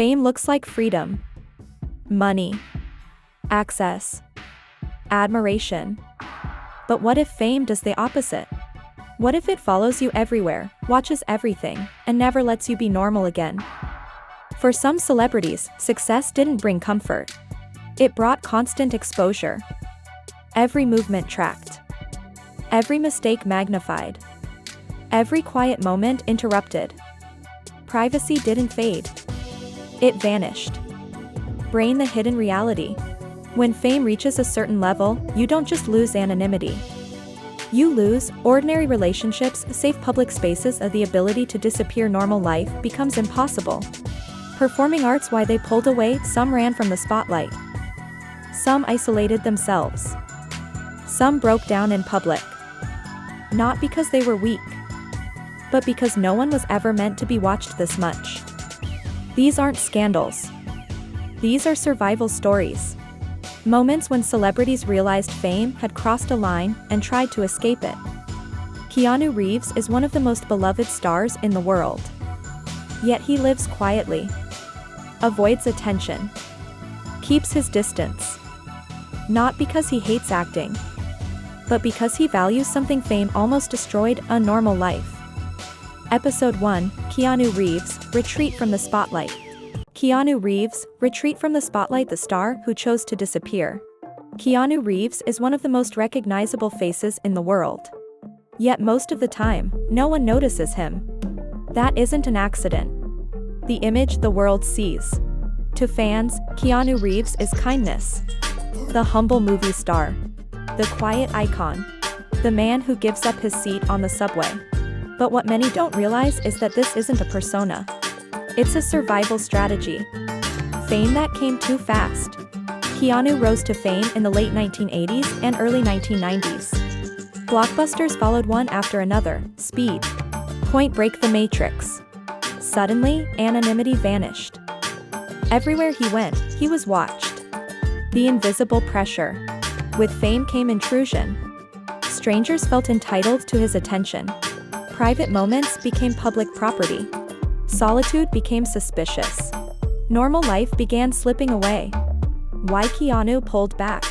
Fame looks like freedom, money, access, admiration. But what if fame does the opposite? What if it follows you everywhere, watches everything, and never lets you be normal again? For some celebrities, success didn't bring comfort. It brought constant exposure. Every movement tracked. Every mistake magnified. Every quiet moment interrupted. Privacy didn't fade. It vanished. Brain the hidden reality. When fame reaches a certain level, you don't just lose anonymity. You lose ordinary relationships, safe public spaces, the ability to disappear. Normal life becomes impossible. Performing arts, why they pulled away, some ran from the spotlight. Some isolated themselves. Some broke down in public. Not because they were weak, but because no one was ever meant to be watched this much. These aren't scandals. These are survival stories. Moments when celebrities realized fame had crossed a line and tried to escape it. Keanu Reeves is one of the most beloved stars in the world. Yet he lives quietly. Avoids attention. Keeps his distance. Not because he hates acting, but because he values something fame almost destroyed: a normal life. Episode 1, Keanu Reeves, Retreat from the Spotlight. Keanu Reeves, Retreat from the Spotlight. The star who chose to disappear. Keanu Reeves is one of the most recognizable faces in the world. Yet most of the time, no one notices him. That isn't an accident. The image the world sees. To fans, Keanu Reeves is kindness. The humble movie star. The quiet icon. The man who gives up his seat on the subway. But what many don't realize is that this isn't a persona. It's a survival strategy. Fame that came too fast. Keanu rose to fame in the late 1980s and early 1990s. Blockbusters followed one after another: Speed, Point Break, The Matrix. Suddenly, anonymity vanished. Everywhere he went, he was watched. The invisible pressure. With fame came intrusion. Strangers felt entitled to his attention. Private moments became public property. Solitude became suspicious. Normal life began slipping away. Why Keanu pulled back?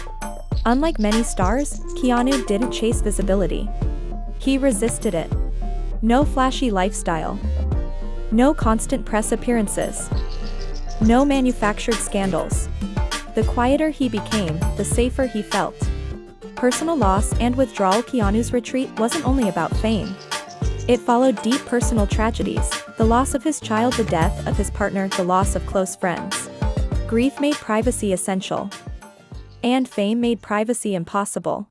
Unlike many stars, Keanu didn't chase visibility. He resisted it. No flashy lifestyle. No constant press appearances. No manufactured scandals. The quieter he became, the safer he felt. Personal loss and withdrawal. Keanu's retreat wasn't only about fame. It followed deep personal tragedies: the loss of his child, the death of his partner, the loss of close friends. Grief made privacy essential. And fame made privacy impossible.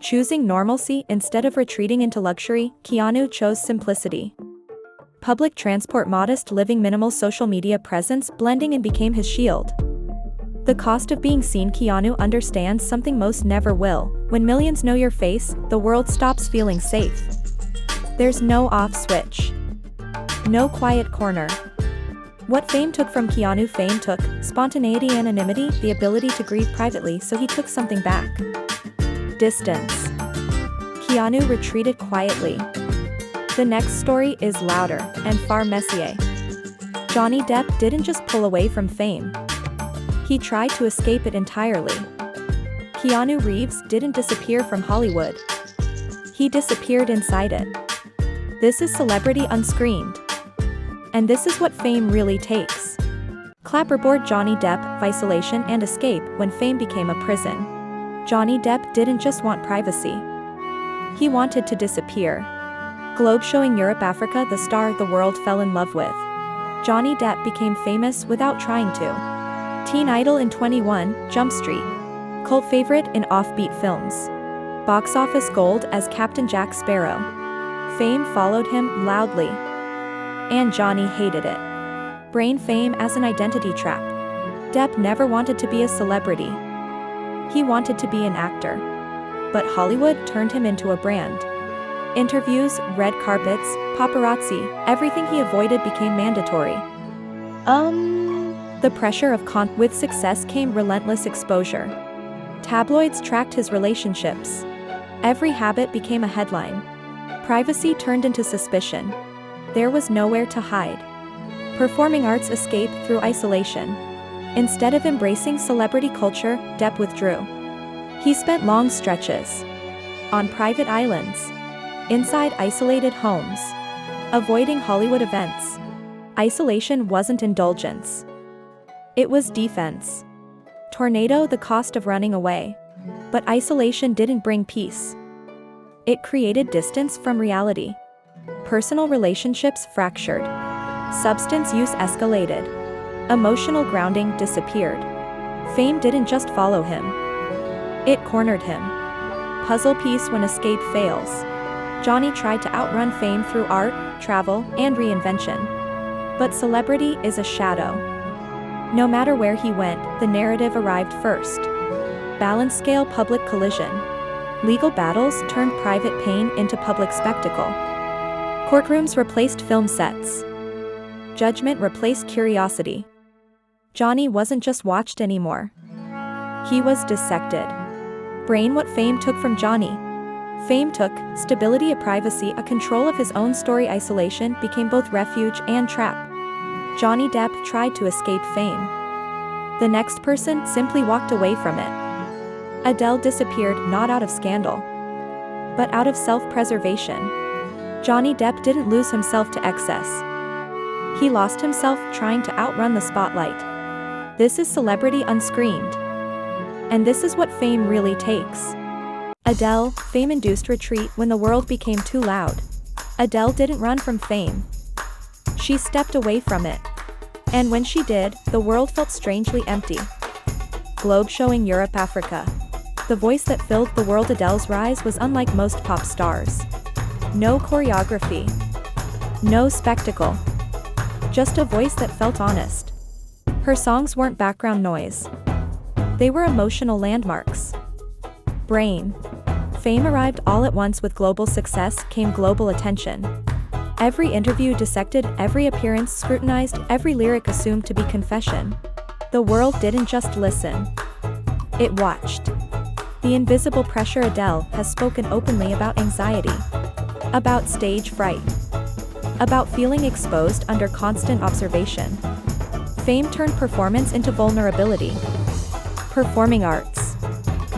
Choosing normalcy instead of retreating into luxury, Keanu chose simplicity. Public transport, modest living, minimal social media presence, blending in became his shield. The cost of being seen. Keanu understands something most never will: when millions know your face, the world stops feeling safe. There's no off switch. No quiet corner. What fame took from Keanu? Fame took spontaneity, anonymity, the ability to grieve privately, so he took something back. Distance. Keanu retreated quietly. The next story is louder and far messier. Johnny Depp didn't just pull away from fame. He tried to escape it entirely. Keanu Reeves didn't disappear from Hollywood. He disappeared inside it. This is celebrity unscreened. And this is what fame really takes. Clapperboard: Johnny Depp, isolation and escape. When fame became a prison, Johnny Depp didn't just want privacy. He wanted to disappear. Globe showing Europe, Africa, the star the world fell in love with. Johnny Depp became famous without trying to. Teen idol in 21 Jump Street. Cult favorite in offbeat films. Box office gold as Captain Jack Sparrow. Fame followed him loudly. And Johnny hated it. Brain fame as an identity trap. Depp never wanted to be a celebrity. He wanted to be an actor. But Hollywood turned him into a brand. Interviews, red carpets, paparazzi, everything he avoided became mandatory. The pressure of with success came relentless exposure. Tabloids tracked his relationships. Every habit became a headline. Privacy turned into suspicion. There was nowhere to hide. Performing arts escape through isolation. Instead of embracing celebrity culture, Depp withdrew. He spent long stretches on private islands, inside isolated homes, avoiding Hollywood events. Isolation wasn't indulgence. It was defense. Tornado, the cost of running away. But isolation didn't bring peace. It created distance from reality. Personal relationships fractured. Substance use escalated. Emotional grounding disappeared. Fame didn't just follow him. It cornered him. Puzzle piece when escape fails. Johnny tried to outrun fame through art, travel, and reinvention. But celebrity is a shadow. No matter where he went, the narrative arrived first. Balance scale public collision. Legal battles turned private pain into public spectacle. Courtrooms replaced film sets. Judgment replaced curiosity. Johnny wasn't just watched anymore. He was dissected. Brain, what fame took from Johnny. Fame took stability, a privacy, a control of his own story. Isolation became both refuge and trap. Johnny Depp tried to escape fame. The next person simply walked away from it. Adele disappeared not out of scandal, but out of self-preservation. Johnny Depp didn't lose himself to excess. He lost himself trying to outrun the spotlight. This is celebrity unscreened. And this is what fame really takes. Adele, fame-induced retreat when the world became too loud. Adele didn't run from fame. She stepped away from it. And when she did, the world felt strangely empty. Globe showing Europe, Africa. The voice that filled the world. Adele's rise was unlike most pop stars. No choreography. No spectacle. Just a voice that felt honest. Her songs weren't background noise. They were emotional landmarks. Brain. Fame arrived all at once. With global success came global attention. Every interview dissected, every appearance scrutinized, every lyric assumed to be confession. The world didn't just listen. It watched. The invisible pressure. Adele has spoken openly about anxiety. About stage fright. About feeling exposed under constant observation. Fame turned performance into vulnerability. Performing arts.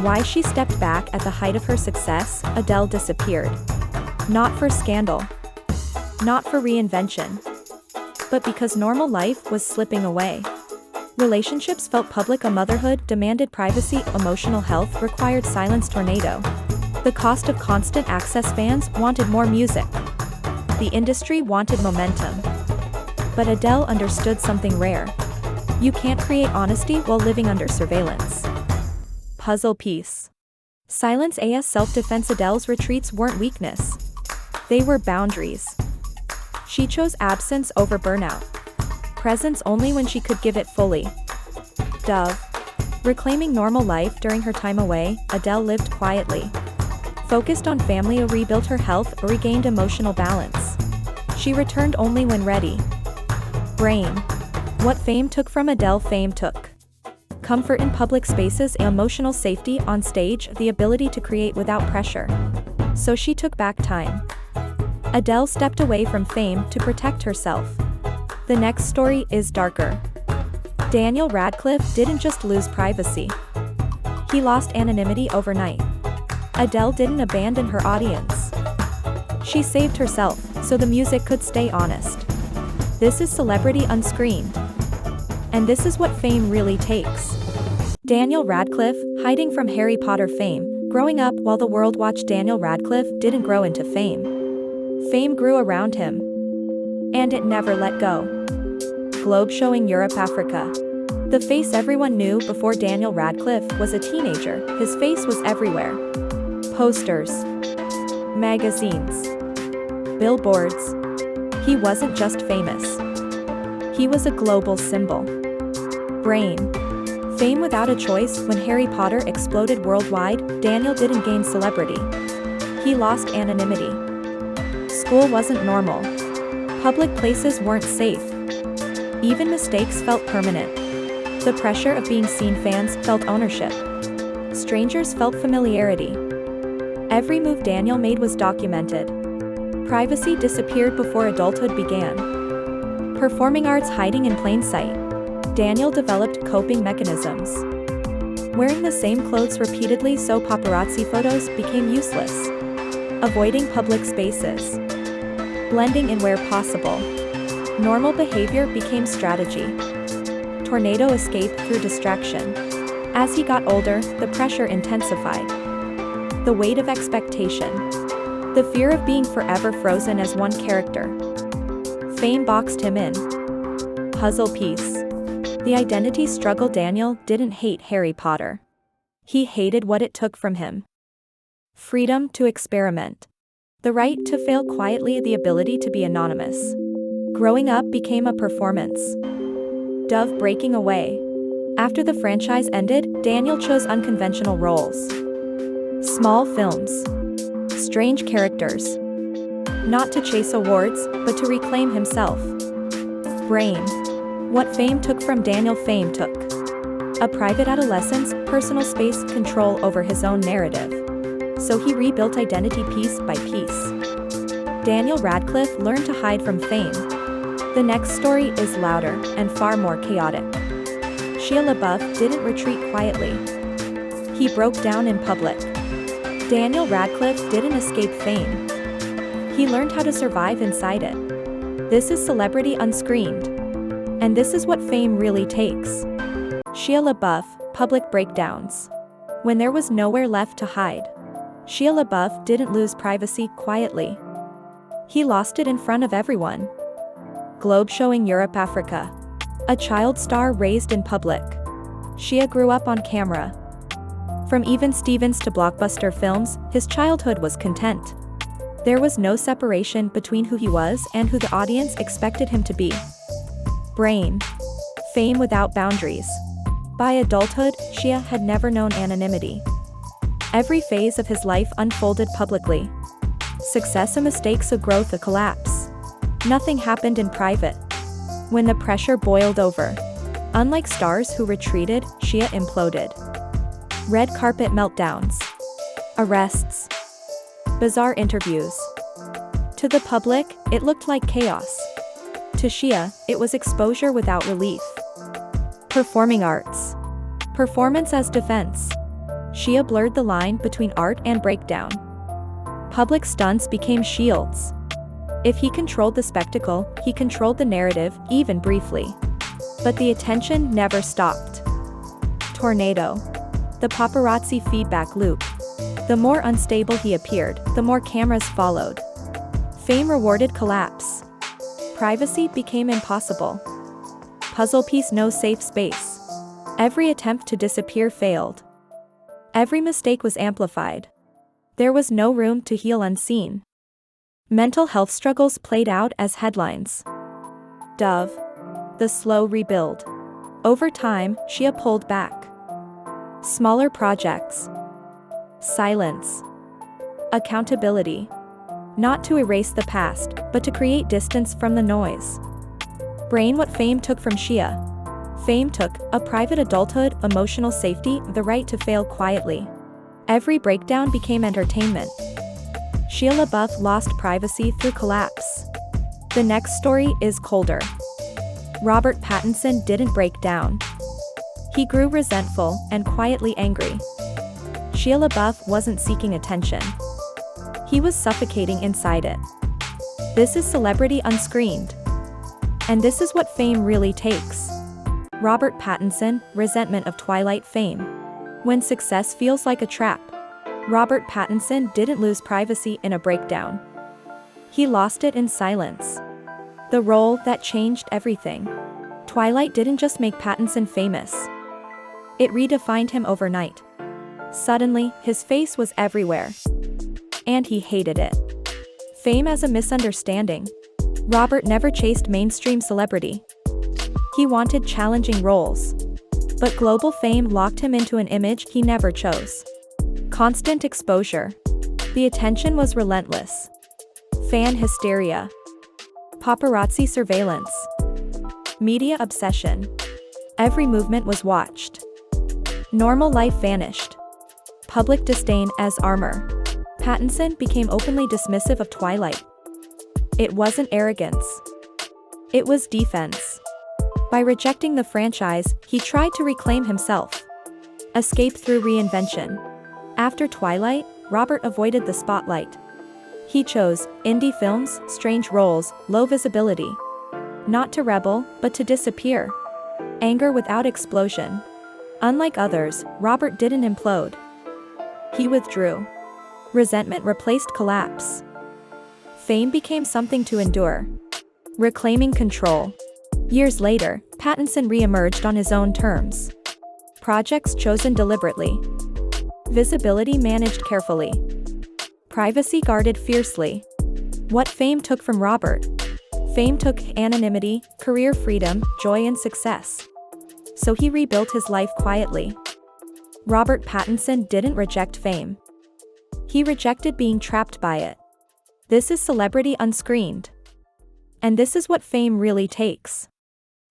Why she stepped back at the height of her success. Adele disappeared. Not for scandal. Not for reinvention. But because normal life was slipping away. Relationships felt public. A motherhood demanded privacy. Emotional health required silence. Tornado. The cost of constant access. Fans wanted more music. The industry wanted momentum. But Adele understood something rare. You can't create honesty while living under surveillance. Puzzle piece. Silence as self-defense. Adele's retreats weren't weakness. They were boundaries. She chose absence over burnout. Presence only when she could give it fully. Dove. Reclaiming normal life during her time away, Adele lived quietly. Focused on family. Rebuilt her health, regained emotional balance. She returned only when ready. Brain. What fame took from Adele. Fame took comfort in public spaces, emotional safety on stage, the ability to create without pressure. So she took back time. Adele stepped away from fame to protect herself. The next story is darker. Daniel Radcliffe didn't just lose privacy. He lost anonymity overnight. Adele didn't abandon her audience. She saved herself, so the music could stay honest. This is celebrity unscreened. And this is what fame really takes. Daniel Radcliffe, hiding from Harry Potter fame, growing up while the world watched. Daniel Radcliffe didn't grow into fame. Fame grew around him. And it never let go. Globe showing Europe, Africa. The face everyone knew before Daniel Radcliffe was a teenager. His face was everywhere. Posters. Magazines. Billboards. He wasn't just famous. He was a global symbol. Brain. Fame without a choice. When Harry Potter exploded worldwide, Daniel didn't gain celebrity. He lost anonymity. School wasn't normal. Public places weren't safe. Even mistakes felt permanent. The pressure of being seen. Fans felt ownership. Strangers felt familiarity. Every move Daniel made was documented. Privacy disappeared before adulthood began. Performing arts hiding in plain sight. Daniel developed coping mechanisms. Wearing the same clothes repeatedly so paparazzi photos became useless. Avoiding public spaces. Blending in where possible. Normal behavior became strategy. Tornado escape through distraction. As he got older, the pressure intensified. The weight of expectation. The fear of being forever frozen as one character. Fame boxed him in. Puzzle piece. The identity struggle. Daniel didn't hate Harry Potter. He hated what it took from him. Freedom to experiment. The right to fail quietly, the ability to be anonymous. Growing up became a performance. Dove breaking away. After the franchise ended, Daniel chose unconventional roles. Small films. Strange characters. Not to chase awards, but to reclaim himself. Brain. What fame took from Daniel. Fame took a private adolescence, personal space, control over his own narrative. So he rebuilt identity piece by piece. Daniel Radcliffe learned to hide from fame. The next story is louder and far more chaotic. Shia LaBeouf didn't retreat quietly. He broke down in public. Daniel Radcliffe didn't escape fame. He learned how to survive inside it. This is celebrity unscreened. And this is what fame really takes. Shia LaBeouf, public breakdowns. When there was nowhere left to hide. Shia LaBeouf didn't lose privacy quietly. He lost it in front of everyone. Globe showing Europe, Africa. A child star raised in public. Shia grew up on camera. From Even Stevens to blockbuster films, his childhood was content. There was no separation between who he was and who the audience expected him to be. Brain. Fame without boundaries. By adulthood, Shia had never known anonymity. Every phase of his life unfolded publicly. Success a mistake, so growth a collapse. Nothing happened in private. When the pressure boiled over. Unlike stars who retreated, Shia imploded. Red carpet meltdowns. Arrests. Bizarre interviews. To the public, it looked like chaos. To Shia, it was exposure without relief. Performing arts. Performance as defense. Shia blurred the line between art and breakdown. Public stunts became shields. If he controlled the spectacle, he controlled the narrative, even briefly. But the attention never stopped. Tornado. The paparazzi feedback loop. The more unstable he appeared, the more cameras followed. Fame rewarded collapse. Privacy became impossible. Puzzle piece, no safe space. Every attempt to disappear failed. Every mistake was amplified. There was no room to heal unseen. Mental health struggles played out as headlines. Dove. The slow rebuild. Over time, Shia pulled back. Smaller projects. Silence. Accountability. Not to erase the past, but to create distance from the noise. Brain. What fame took from Shia. Fame took a private adulthood, emotional safety, the right to fail quietly. Every breakdown became entertainment. Shia LaBeouf lost privacy through collapse. The next story is colder. Robert Pattinson didn't break down. He grew resentful and quietly angry. Shia LaBeouf wasn't seeking attention. He was suffocating inside it. This is celebrity unscreened. And this is what fame really takes. Robert Pattinson, resentment of Twilight fame. When success feels like a trap. Robert Pattinson didn't lose privacy in a breakdown. He lost it in silence. The role that changed everything. Twilight didn't just make Pattinson famous. It redefined him overnight. Suddenly, his face was everywhere. And he hated it. Fame as a misunderstanding. Robert never chased mainstream celebrity. He wanted challenging roles. But global fame locked him into an image he never chose. Constant exposure. The attention was relentless. Fan hysteria. Paparazzi surveillance. Media obsession. Every movement was watched. Normal life vanished. Public disdain as armor. Pattinson became openly dismissive of Twilight. It wasn't arrogance. It was defense. By rejecting the franchise, he tried to reclaim himself. Escape through reinvention. After Twilight, Robert avoided the spotlight. He chose indie films, strange roles, low visibility. Not to rebel, but to disappear. Anger without explosion. Unlike others, Robert didn't implode. He withdrew. Resentment replaced collapse. Fame became something to endure. Reclaiming control. Years later, Pattinson re-emerged on his own terms. Projects chosen deliberately. Visibility managed carefully. Privacy guarded fiercely. What fame took from Robert? Fame took anonymity, career freedom, joy and success. So he rebuilt his life quietly. Robert Pattinson didn't reject fame. He rejected being trapped by it. This is celebrity unscreened. And this is what fame really takes.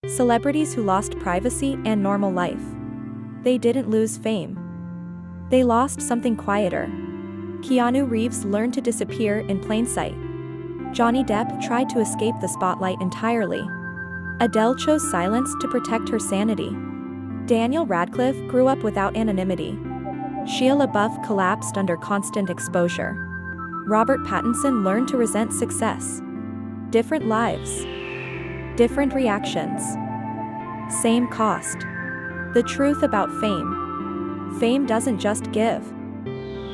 Celebrities who lost privacy and normal life. They didn't lose fame. They lost something quieter. Keanu Reeves learned to disappear in plain sight. Johnny Depp tried to escape the spotlight entirely. Adele chose silence to protect her sanity. Daniel Radcliffe grew up without anonymity. Shia LaBeouf collapsed under constant exposure. Robert Pattinson learned to resent success. Different lives. Different reactions. Same cost. The truth about fame. Fame doesn't just give.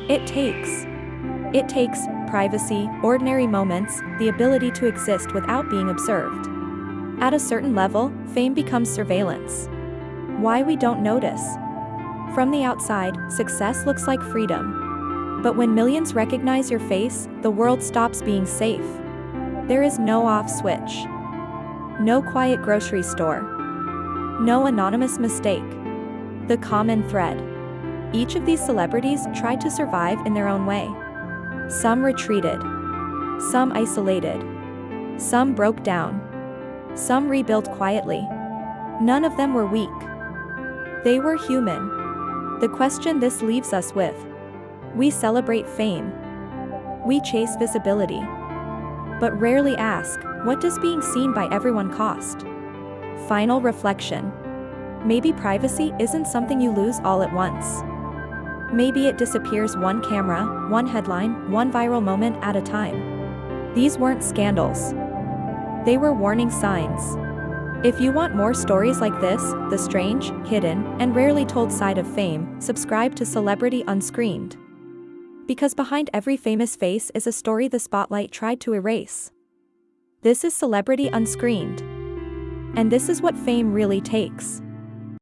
It takes. It takes privacy, ordinary moments, the ability to exist without being observed. At a certain level, fame becomes surveillance. Why we don't notice. From the outside, success looks like freedom. But when millions recognize your face, the world stops being safe. There is no off switch. No quiet grocery store. No anonymous mistake. The common thread. Each of these celebrities tried to survive in their own way. Some retreated. Some isolated. Some broke down. Some rebuilt quietly. None of them were weak. They were human. The question this leaves us with. We celebrate fame. We chase visibility. But rarely ask, what does being seen by everyone cost? Final reflection. Maybe privacy isn't something you lose all at once. Maybe it disappears one camera, one headline, one viral moment at a time. These weren't scandals. They were warning signs. If you want more stories like this, the strange, hidden, and rarely told side of fame, subscribe to Celebrity Unscreened. Because behind every famous face is a story the spotlight tried to erase. This is Celebrity Unscreened. And this is what fame really takes.